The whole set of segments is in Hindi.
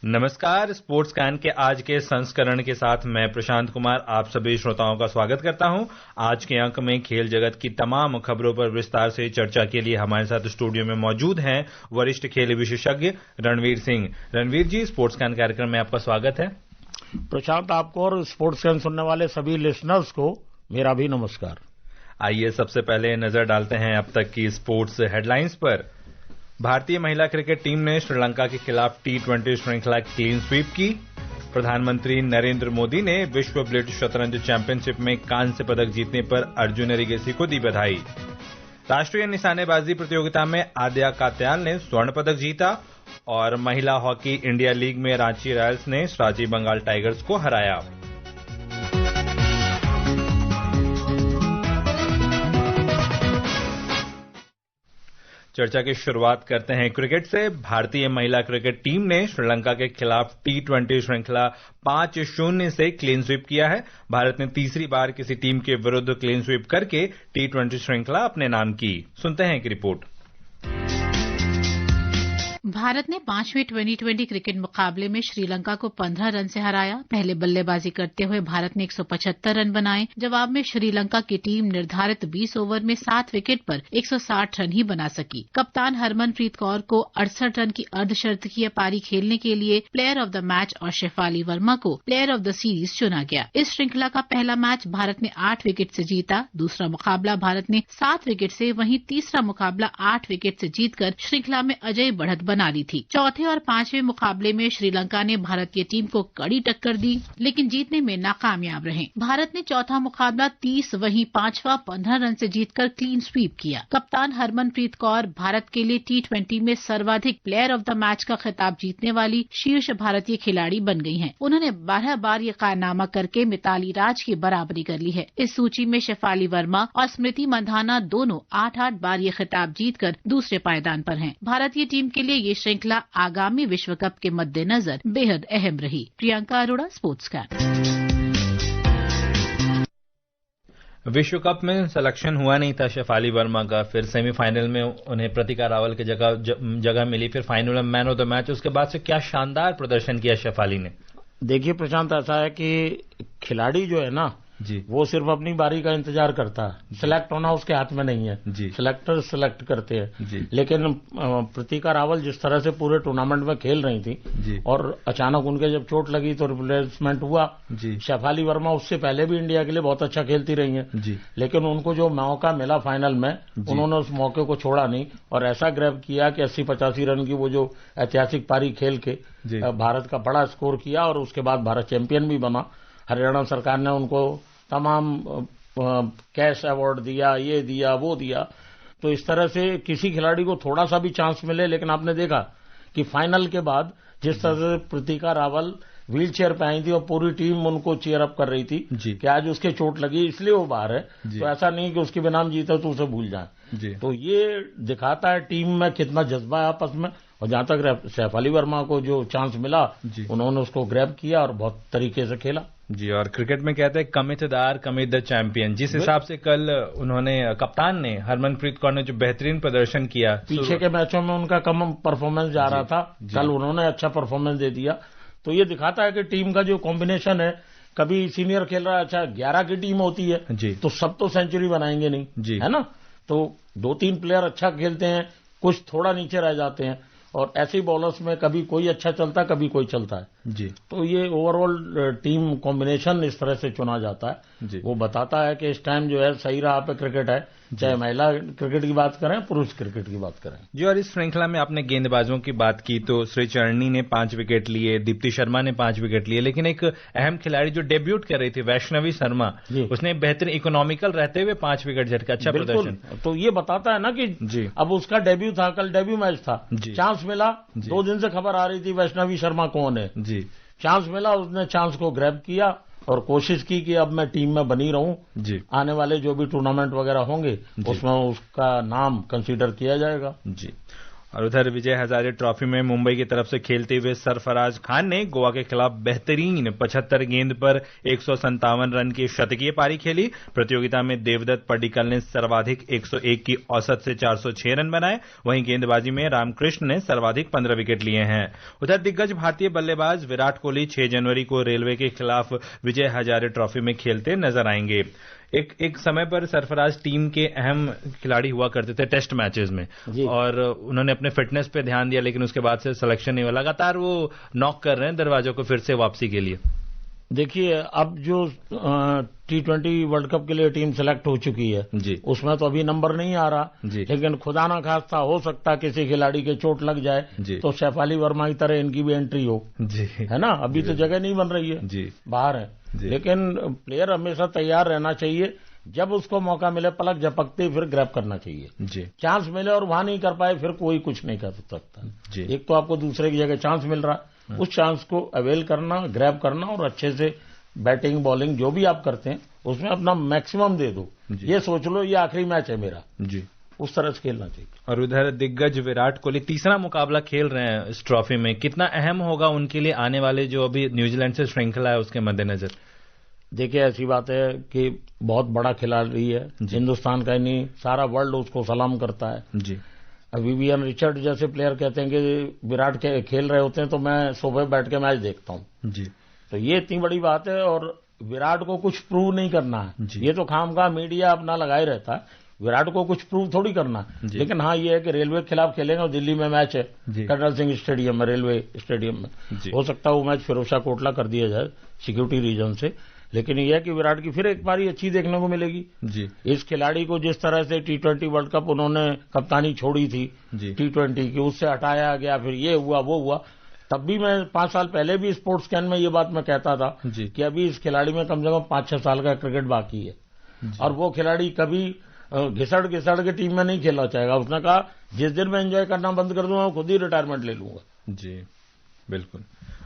नमस्कार। स्पोर्ट्स कैन के आज के संस्करण के साथ मैं प्रशांत कुमार आप सभी श्रोताओं का स्वागत करता हूं। आज के अंक में खेल जगत की तमाम खबरों पर विस्तार से चर्चा के लिए हमारे साथ स्टूडियो में मौजूद हैं वरिष्ठ खेल विशेषज्ञ रणवीर सिंह। रणवीर जी, स्पोर्ट्स कैन कार्यक्रम में आपका स्वागत है। प्रशांत, आपको और स्पोर्ट्स कैन सुनने वाले सभी लिसनर्स को मेरा भी नमस्कार। आइए सबसे पहले नजर डालते हैं अब तक की स्पोर्ट्स हेडलाइंस पर। भारतीय महिला क्रिकेट टीम ने श्रीलंका के खिलाफ T20 श्रृंखला क्लीन स्वीप की। प्रधानमंत्री नरेंद्र मोदी ने विश्व ब्लिट्ज शतरंज चैंपियनशिप में कांस्य पदक जीतने पर अर्जुन एरिगेसी को दी बधाई। राष्ट्रीय निशानेबाजी प्रतियोगिता में आद्या कात्याल ने स्वर्ण पदक जीता और महिला हॉकी इंडिया लीग में रांची रॉयल्स ने रांची बंगाल टाइगर्स को हराया। चर्चा की शुरुआत करते हैं क्रिकेट से। भारतीय महिला क्रिकेट टीम ने श्रीलंका के खिलाफ T20 श्रृंखला 5-0 से क्लीन स्वीप किया है। भारत ने तीसरी बार किसी टीम के विरुद्ध क्लीन स्वीप करके T20 श्रृंखला अपने नाम की। सुनते हैं एक रिपोर्ट। भारत ने 5वें T20 क्रिकेट मुकाबले में श्रीलंका को 15 रन से हराया। पहले बल्लेबाजी करते हुए भारत ने 175 रन बनाए। जवाब में श्रीलंका की टीम निर्धारित 20 ओवर में 7 विकेट पर 160 रन ही बना सकी। कप्तान हरमनप्रीत कौर को 68 रन की अर्धशतकीय पारी खेलने के लिए प्लेयर ऑफ द मैच और शेफाली वर्मा को प्लेयर ऑफ द सीरीज चुना गया। इस श्रृंखला का पहला मैच भारत ने 8 विकेट से जीता। दूसरा मुकाबला भारत ने 7 विकेट से, वहीं तीसरा मुकाबला 8 विकेट से जीतकर श्रृंखला में अजय बढ़त बना ली थी। चौथे और 5वें मुकाबले में श्रीलंका ने भारत की टीम को कड़ी टक्कर दी, लेकिन जीतने में नाकामयाब रहे। भारत ने चौथा मुकाबला 30, वहीं 5वां 15 रन से जीतकर क्लीन स्वीप किया। कप्तान हरमनप्रीत कौर भारत के लिए T20 में सर्वाधिक प्लेयर ऑफ द मैच का खिताब जीतने वाली शीर्ष भारतीय खिलाड़ी बन गई हैं। उन्होंने 12 बार ये कारनामा करके मिताली राज की बराबरी कर ली है। इस सूची में शेफाली वर्मा और स्मृति मंधाना दोनों 8-8 बार ये खिताब जीतकर दूसरे पायदान पर हैं। भारतीय टीम के लिए ये श्रृंखला आगामी विश्व कप के मद्देनजर बेहद अहम रही। Priyanka Arora, sports can. विश्व कप में सिलेक्शन हुआ नहीं था शेफाली वर्मा का, फिर सेमीफाइनल में उन्हें प्रतिका रावल की जगह मिली, फिर फाइनल में मैन ऑफ द मैच। उसके बाद से क्या शानदार प्रदर्शन किया शेफाली ने। देखिए प्रशांत, ऐसा है कि खिलाड़ी जो है ना जी, वो सिर्फ अपनी बारी का इंतजार करता है। सिलेक्ट होना उसके हाथ में नहीं है जी। सिलेक्टर सिलेक्ट करते हैं जी। लेकिन प्रतिका रावल जिस तरह से पूरे टूर्नामेंट में खेल रही थी जी, और अचानक उनके जब चोट लगी तो रिप्लेसमेंट हुआ जी। शेफाली वर्मा उससे पहले भी इंडिया के लिए बहुत अच्छा खेलती रही हैं जी, लेकिन उनको जो मौका मिला फाइनल में उन्होंने उस मौके को छोड़ा नहीं और ऐसा ग्रैब किया कि 80-85 रन की वो जो ऐतिहासिक पारी खेल के भारत का बड़ा स्कोर किया और उसके बाद भारत चैंपियन भी बना। हरियाणा सरकार ने उनको तमाम कैश अवार्ड दिया, ये दिया, वो दिया। तो इस तरह से किसी खिलाड़ी को थोड़ा सा भी चांस मिले, लेकिन आपने देखा कि फाइनल के बाद जिस तरह से प्रतिका रावल व्हील चेयर पे आई थी और पूरी टीम उनको चेयर अप कर रही थी कि आज उसके चोट लगी इसलिए वो बाहर है, तो ऐसा नहीं कि उसके बिना हम जीते तो उसे भूल जाए। तो ये दिखाता है टीम में कितना जज्बा है आपस में। और जहां तक शेफाली वर्मा को जो चांस मिला उन्होंने उसको ग्रैब किया और बहुत तरीके से खेला जी। और क्रिकेट में कहते हैं commit the are commit the champion. जिस हिसाब से कल उन्होंने कप्तान ने हरमनप्रीत कौर ने जो बेहतरीन प्रदर्शन किया, पीछे के मैचों में उनका कम परफॉर्मेंस जा रहा था, कल उन्होंने अच्छा परफॉर्मेंस दे दिया। तो ये दिखाता है कि टीम का जो कॉम्बिनेशन है, कभी सीनियर खेल रहा है, अच्छा 11 की टीम होती है तो सब तो सेंचुरी बनाएंगे नहीं, है ना। तो 2-3 प्लेयर अच्छा खेलते हैं, कुछ थोड़ा नीचे रह जाते हैं और ऐसे बॉलर्स में कभी कोई अच्छा चलता है, कभी कोई चलता है जी। तो ये ओवरऑल टीम कॉम्बिनेशन इस तरह से चुना जाता है जी। वो बताता है कि इस टाइम जो है सही राह पे क्रिकेट है, चाहे महिला क्रिकेट की बात करें, पुरुष क्रिकेट की बात करें जी। और इस श्रृंखला में आपने गेंदबाजों की बात की तो श्रीचरणी ने 5 विकेट लिए, दीप्ति शर्मा ने 5 विकेट लिए, लेकिन एक अहम खिलाड़ी जो डेब्यूट कर रही थी वैष्णवी शर्मा, उसने बेहतरीन इकोनॉमिकल रहते हुए 5 विकेट झटका, अच्छा प्रदर्शन। तो ये बताता है ना कि जी अब उसका डेब्यू था, कल डेब्यू मैच था, चांस मिला। 2 दिन से खबर आ रही थी वैष्णवी शर्मा कौन है जी, चांस मिला, उसने चांस को ग्रैब किया और कोशिश की कि अब मैं टीम में बनी रहूं जी। आने वाले जो भी टूर्नामेंट वगैरह होंगे उसमें उसका नाम कंसीडर किया जाएगा जी। और उधर विजय हजारे ट्रॉफी में मुंबई की तरफ से खेलते हुए सरफराज खान ने गोवा के खिलाफ बेहतरीन 75 गेंद पर 157 रन की शतकीय पारी खेली। प्रतियोगिता में देवदत्त पड्डीकल ने सर्वाधिक 101 की औसत से 406 रन बनाए। वहीं गेंदबाजी में रामकृष्ण ने सर्वाधिक 15 विकेट लिए हैं। उधर दिग्गज भारतीय बल्लेबाज विराट कोहली 6 जनवरी को रेलवे के खिलाफ विजय हजारे ट्रॉफी में खेलते नजर आएंगे। एक समय पर सरफराज टीम के अहम खिलाड़ी हुआ करते थे टेस्ट मैचेस में, और उन्होंने अपने फिटनेस पे ध्यान दिया, लेकिन उसके बाद से सिलेक्शन नहीं हुआ। लगातार वो नॉक कर रहे हैं दरवाजों को फिर से वापसी के लिए। देखिए, अब जो T20 वर्ल्ड कप के लिए टीम सेलेक्ट हो चुकी है जी, उसमें तो अभी नंबर नहीं आ रहा जी, लेकिन खुदा ना खास्ता हो सकता किसी खिलाड़ी के चोट लग जाए तो शेफाली वर्मा की तरह इनकी भी एंट्री हो जी, है ना। अभी तो जगह नहीं बन रही है जी, बाहर है, लेकिन प्लेयर हमेशा तैयार रहना चाहिए। जब उसको मौका मिले पलक झपकते फिर ग्रैब करना चाहिए जी। चांस मिले और वहां नहीं कर पाए फिर कोई कुछ नहीं कर सकता जी। एक तो आपको दूसरे की जगह चांस मिल रहा, उस चांस को अवेल करना, ग्रैब करना और अच्छे से बैटिंग बॉलिंग जो भी आप करते हैं उसमें अपना मैक्सिमम दे दो। ये सोच लो ये आखिरी मैच है मेरा जी, उस तरह से खेलना चाहिए। और उधर दिग्गज विराट कोहली तीसरा मुकाबला खेल रहे हैं इस ट्रॉफी में, कितना अहम होगा उनके लिए आने वाले जो अभी न्यूजीलैंड से श्रृंखला है उसके मद्देनजर? देखिए, ऐसी बात है कि बहुत बड़ा खिलाड़ी है, हिंदुस्तान का ही नहीं सारा वर्ल्ड उसको सलाम करता है जी। विवियन रिचर्ड जैसे प्लेयर कहते हैं कि विराट के खेल रहे होते हैं तो मैं सुबह बैठ के मैच देखता हूं जी। तो ये इतनी बड़ी बात है और विराट को कुछ प्रूव नहीं करना है, ये तो खामखा मीडिया अपना लगाए रहता है, विराट को कुछ प्रूव थोड़ी करना। लेकिन हाँ ये है कि रेलवे के खिलाफ खेलेंगे और दिल्ली में मैच है कर्नल सिंह स्टेडियम में, रेलवे स्टेडियम में, हो सकता है वो मैच फिरोज शाह कोटला कर दिया जाए सिक्योरिटी रीजन से। लेकिन यह है कि विराट की फिर एक पारी अच्छी देखने को मिलेगी जी। इस खिलाड़ी को जिस तरह से T20 वर्ल्ड कप उन्होंने कप्तानी छोड़ी थी T20 की, उससे हटाया गया, फिर ये हुआ वो हुआ, तब भी मैं 5 साल पहले भी स्पोर्ट्स कैन में ये बात मैं कहता था कि अभी इस खिलाड़ी में कम से कम 5-6 साल का क्रिकेट बाकी है और वो खिलाड़ी कभी घिसड़ के टीम में नहीं खेलना चाहेगा। उसने कहा जिस दिन मैं एंजॉय करना बंद कर दूंगा खुद ही रिटायरमेंट ले लूंगा जी, बिल्कुल।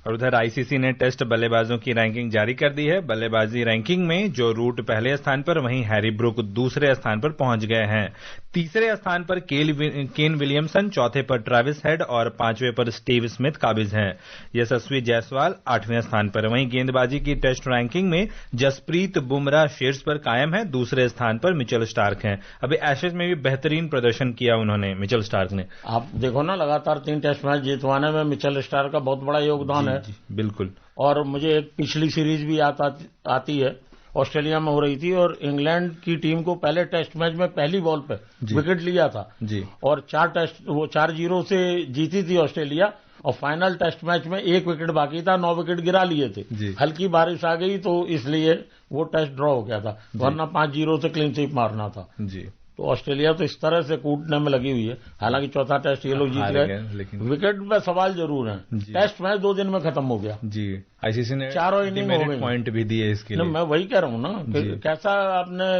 और उधर आईसीसी ने टेस्ट बल्लेबाजों की रैंकिंग जारी कर दी है। बल्लेबाजी रैंकिंग में जो रूट पहले स्थान पर, वहीं हैरी ब्रूक दूसरे स्थान पर पहुंच गए हैं। तीसरे स्थान पर केन विलियमसन, चौथे पर ट्रेविस हेड और 5वें पर स्टीव स्मिथ काबिज हैं। यशस्वी जायसवाल 8वें स्थान पर। वहीं गेंदबाजी की टेस्ट रैंकिंग में जसप्रीत बुमराह शीर्ष पर कायम है, दूसरे स्थान पर मिचेल स्टार्क हैं। अभी एशेज में भी बेहतरीन प्रदर्शन किया उन्होंने, मिचेल स्टार्क ने। आप देखो ना, लगातार 3 टेस्ट मैच जितवाने में मिचेल स्टार्क का बहुत बड़ा योगदान है जी, बिल्कुल। और मुझे एक पिछली सीरीज भी आती है, ऑस्ट्रेलिया में हो रही थी और इंग्लैंड की टीम को पहले टेस्ट मैच में पहली बॉल पे विकेट लिया था जी। और 4-0 से जीती थी ऑस्ट्रेलिया और फाइनल टेस्ट मैच में 1 विकेट बाकी था, 9 विकेट गिरा लिए थे। हल्की बारिश आ गई तो इसलिए वो टेस्ट ड्रॉ हो गया था, वरना 5-0 से क्लीन स्वीप मारना था जी। तो ऑस्ट्रेलिया तो इस तरह से कूटने में लगी हुई है। हालांकि चौथा टेस्ट ये लोग जीत गए, लेकिन विकेट में सवाल जरूर है। टेस्ट मैच 2 दिन में खत्म हो गया जी। आईसीसी ने 4 इनिंग हो गई, पॉइंट भी दिए इसके लिए। मैं वही कह रहा हूँ ना कि कैसा आपने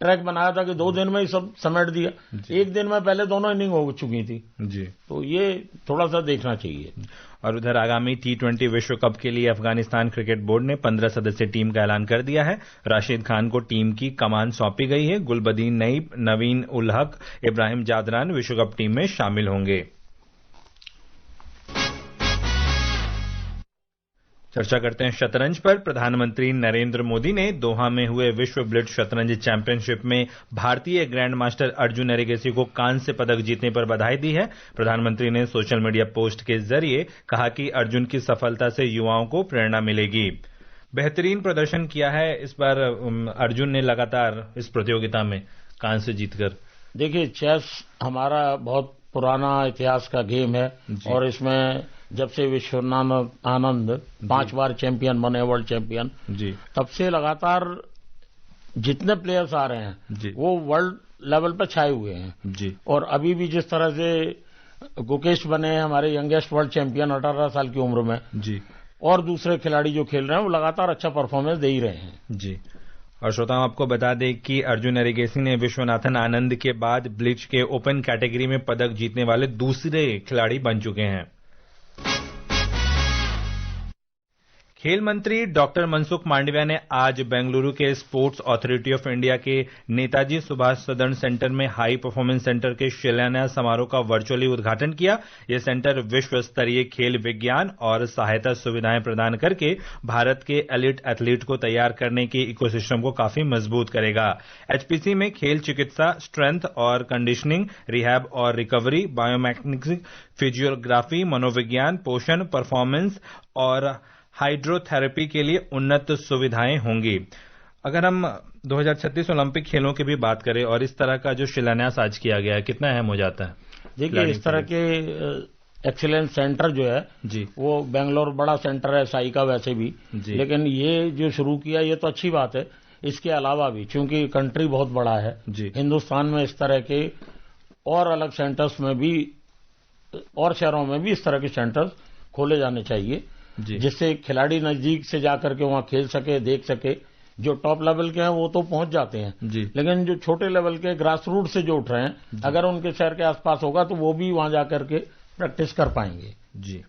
ट्रैक बनाया था कि 2 दिन में ही सब समेट दिया। 1 दिन में पहले दोनों इनिंग हो चुकी थी जी। तो ये थोड़ा सा देखना चाहिए। और उधर आगामी T20 विश्व कप के लिए अफगानिस्तान क्रिकेट बोर्ड ने 15 सदस्यीय टीम का ऐलान कर दिया है। राशिद खान को टीम की कमान सौंपी गई है। गुलबदीन नईब, नवीन उल हक, इब्राहिम जादरान विश्व कप टीम में शामिल होंगे। चर्चा करते हैं शतरंज पर। प्रधानमंत्री नरेंद्र मोदी ने दोहा में हुए विश्व ब्लिट्ज शतरंज चैंपियनशिप में भारतीय ग्रैंड मास्टर अर्जुन एरिगेसी को कांस्य पदक जीतने पर बधाई दी है। प्रधानमंत्री ने सोशल मीडिया पोस्ट के जरिए कहा कि अर्जुन की सफलता से युवाओं को प्रेरणा मिलेगी। बेहतरीन प्रदर्शन किया है इस बार अर्जुन ने लगातार इस प्रतियोगिता में कांस्य जीतकर। देखिए, चेस हमारा बहुत पुराना इतिहास का गेम है और इसमें जब से विश्वनाथन 5 बार चैंपियन बने, वर्ल्ड चैंपियन जी, तब से लगातार जितने प्लेयर्स आ रहे हैं वो वर्ल्ड लेवल पर छाए हुए हैं जी। और अभी भी जिस तरह से गुकेश बने हमारे यंगेस्ट वर्ल्ड चैंपियन 18 साल की उम्र में जी, और दूसरे खिलाड़ी जो खेल रहे हैं वो लगातार अच्छा परफॉर्मेंस दे ही रहे हैं जी। और श्रोताओं, आपको बता दें कि अर्जुन एरिगेसी ने विश्वनाथन आनंद के बाद ब्लिट्ज के ओपन कैटेगरी में पदक जीतने वाले दूसरे खिलाड़ी बन चुके हैं। खेल मंत्री डॉक्टर मनसुख मांडविया ने आज बेंगलुरु के स्पोर्ट्स अथॉरिटी ऑफ इंडिया के नेताजी सुभाष सदर्न सेंटर में हाई परफॉर्मेंस सेंटर के शिलान्यास समारोह का वर्चुअली उद्घाटन किया। यह सेंटर विश्व स्तरीय खेल विज्ञान और सहायता सुविधाएं प्रदान करके भारत के एलिट एथलीट को तैयार करने के इकोसिस्टम को काफी मजबूत करेगा। एचपीसी में खेल चिकित्सा, स्ट्रेंथ और कंडीशनिंग, रिहैब और रिकवरी, बायोमैकेनिक्स, फिजियोग्राफी, मनोविज्ञान, पोषण, परफॉर्मेंस और हाइड्रोथेरेपी के लिए उन्नत सुविधाएं होंगी। अगर हम 2036 ओलंपिक खेलों की भी बात करें और इस तरह का जो शिलान्यास आज किया गया है, कितना अहम हो जाता है? देखिए, इस तरह के एक्सीलेंस सेंटर जो है जी, वो बेंगलोर बड़ा सेंटर है साई का वैसे भी, लेकिन ये जो शुरू किया ये तो अच्छी बात है। इसके अलावा भी चूंकि कंट्री बहुत बड़ा है जी, हिंदुस्तान में इस तरह के और अलग सेंटर्स में भी और शहरों में भी इस तरह के सेंटर्स खोले जाने चाहिए, जिससे खिलाड़ी नजदीक से जाकर के वहां खेल सके, देख सके। जो टॉप लेवल के हैं वो तो पहुंच जाते हैं, लेकिन जो छोटे लेवल के ग्रास रूट से जो उठ रहे हैं, अगर उनके शहर के आसपास होगा तो वो भी वहां जाकर के प्रैक्टिस कर पाएंगे। जी।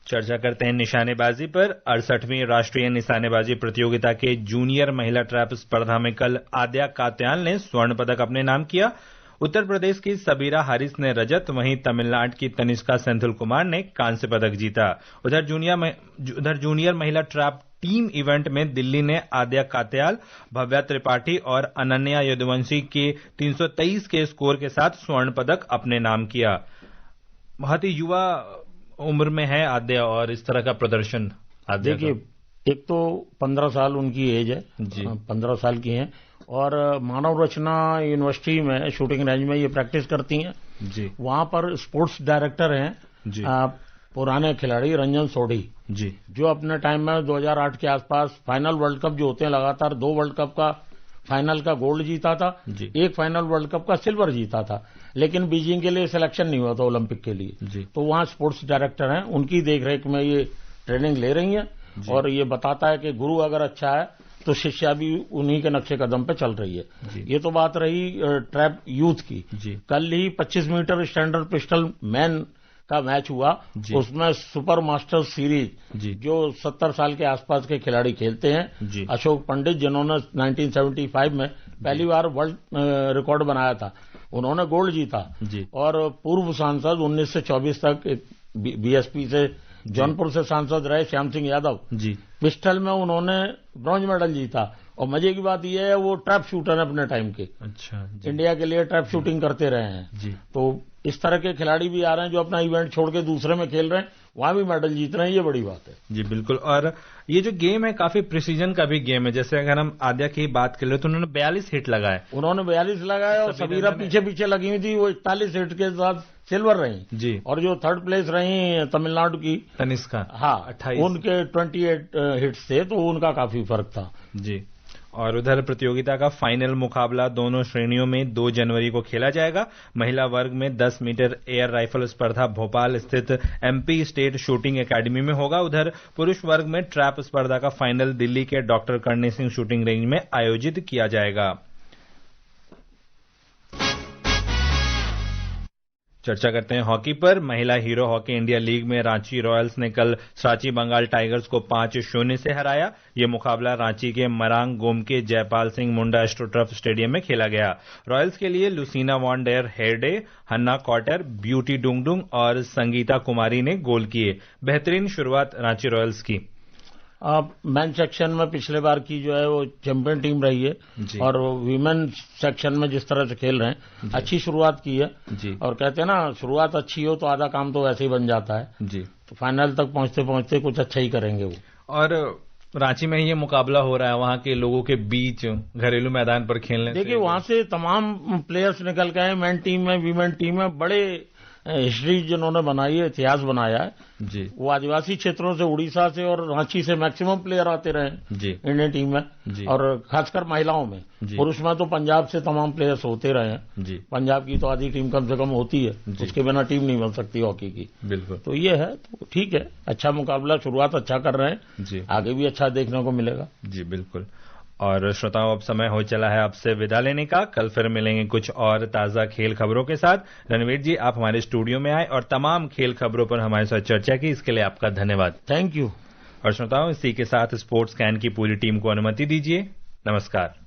चर्चा करते हैं निशानेबाजी पर। 68वीं राष्ट्रीय निशानेबाजी प्रतियोगिता के जूनियर महिला ट्रैप स्पर्धा में कल आद्या कात्याल ने स्वर्ण पदक अपने नाम किया। उत्तर प्रदेश की सबीरा हारिस ने रजत, वहीं तमिलनाडु की तनिष्का सेंथिल कुमार ने कांस्य पदक जीता। उधर जूनियर महिला ट्रैप टीम इवेंट में दिल्ली ने आद्या कात्याल, भव्या त्रिपाठी और अनन्या यदुवंशी के 323 के स्कोर के साथ स्वर्ण पदक अपने नाम किया। बहुत ही युवा उम्र में है आद्या और इस तरह का प्रदर्शन। देखिए, एक तो 15 साल उनकी एज है, 15 साल की हैं और मानव रचना यूनिवर्सिटी में शूटिंग रेंज में ये प्रैक्टिस करती हैं जी। वहां पर स्पोर्ट्स डायरेक्टर हैं जी। पुराने खिलाड़ी रंजन सोढ़ी जी, जो अपने टाइम में 2008 के आसपास फाइनल वर्ल्ड कप जो होते हैं लगातार 2 वर्ल्ड कप का फाइनल का गोल्ड जीता था, एक फाइनल वर्ल्ड कप का सिल्वर जीता था, लेकिन बीजिंग के लिए सिलेक्शन नहीं हुआ था ओलंपिक के लिए। तो वहां स्पोर्ट्स डायरेक्टर हैं, उनकी देखरेख में ये ट्रेनिंग ले रही हैं और ये बताता है कि गुरु अगर अच्छा है तो शिष्या भी उन्हीं के नक्शे कदम पे चल रही है। ये तो बात रही ट्रैप यूथ की। कल ही 25 मीटर स्टैंडर्ड पिस्टल मैन का मैच हुआ, उसमें सुपर मास्टर सीरीज जो 70 साल के आसपास के खिलाड़ी खेलते हैं, अशोक पंडित जिन्होंने 1975 में पहली बार वर्ल्ड रिकॉर्ड बनाया था, उन्होंने गोल्ड जीता। और पूर्व सांसद 19 से 24 तक बीएसपी से जौनपुर से सांसद रहे श्याम सिंह यादव जी, पिस्टल में उन्होंने ब्रॉन्ज मेडल जीता। और मजे की बात यह है वो ट्रैप शूटर है अपने टाइम के। अच्छा जी। इंडिया के लिए ट्रैप शूटिंग करते रहे हैं जी। तो इस तरह के खिलाड़ी भी आ रहे हैं जो अपना इवेंट छोड़ के दूसरे में खेल रहे हैं, वहां भी मेडल जीत रहे हैं, ये बड़ी बात है जी। बिल्कुल। और ये जो गेम है काफी प्रिसीजन का भी गेम है। जैसे अगर हम आद्या की बात कर ले तो उन्होंने 42 हिट लगाए, उन्होंने 42 लगाए और सबीरा पीछे पीछे लगी हुई थी, वो 41 हिट के साथ सिल्वर रही जी। और जो थर्ड प्लेस रही तमिलनाडु की तनिष्का, हाँ 28, उनके 28 हिट्स थे, तो उनका काफी फर्क था जी। और उधर प्रतियोगिता का फाइनल मुकाबला दोनों श्रेणियों में 2 जनवरी को खेला जाएगा। महिला वर्ग में 10 मीटर एयर राइफल स्पर्धा भोपाल स्थित एमपी स्टेट शूटिंग एकेडमी में होगा। उधर पुरुष वर्ग में ट्रैप स्पर्धा का फाइनल दिल्ली के doctor Karni Singh shooting range में आयोजित किया जाएगा। चर्चा करते हैं हॉकी पर। महिला हीरो हॉकी इंडिया लीग में रांची रॉयल्स ने कल सांची बंगाल टाइगर्स को 5-0 से हराया। ये मुकाबला रांची के मरांग गोमके जयपाल सिंह मुंडा एस्ट्रोटर्फ स्टेडियम में खेला गया। रॉयल्स के लिए लुसीना वॉन डेर हेरडे, हन्ना कॉटर, ब्यूटी डुंगडुंग और संगीता कुमारी ने गोल किए। बेहतरीन शुरुआत रांची रॉयल्स की। मेन सेक्शन में पिछले बार की जो है वो चैंपियन टीम रही है और वीमेन सेक्शन में जिस तरह से खेल रहे हैं अच्छी शुरुआत की है जी। और कहते हैं ना शुरुआत अच्छी हो तो आधा काम तो वैसे ही बन जाता है जी। तो फाइनल तक पहुंचते पहुंचते कुछ अच्छा ही करेंगे वो। और रांची में ये मुकाबला हो रहा है वहां के लोगों के बीच घरेलू मैदान पर खेलने। देखिए वहां से तमाम प्लेयर्स निकल के आए, मेन टीम में वीमेन टीम में, बड़े हिस्ट्री जिन्होंने बनाई है, इतिहास बनाया है जी। वो आदिवासी क्षेत्रों से, उड़ीसा से और रांची से मैक्सिमम प्लेयर आते रहे जी इंडियन टीम में जी। और खासकर महिलाओं में। पुरुष में तो पंजाब से तमाम प्लेयर्स होते रहे हैं जी। पंजाब की तो आधी टीम कम से कम होती है, उसके बिना टीम नहीं बन सकती हॉकी की। बिल्कुल। तो ये है, तो ठीक है, अच्छा मुकाबला, शुरुआत अच्छा कर रहे हैं जी, आगे भी अच्छा देखने को मिलेगा जी। बिल्कुल। और श्रोताओं, अब समय हो चला है आपसे विदा लेने का। कल फिर मिलेंगे कुछ और ताजा खेल खबरों के साथ। रणवीर जी, आप हमारे स्टूडियो में आए और तमाम खेल खबरों पर हमारे साथ चर्चा की, इसके लिए आपका धन्यवाद। Thank you. और श्रोताओं, इसी के साथ स्पोर्ट्स कैन की पूरी टीम को अनुमति दीजिए। नमस्कार।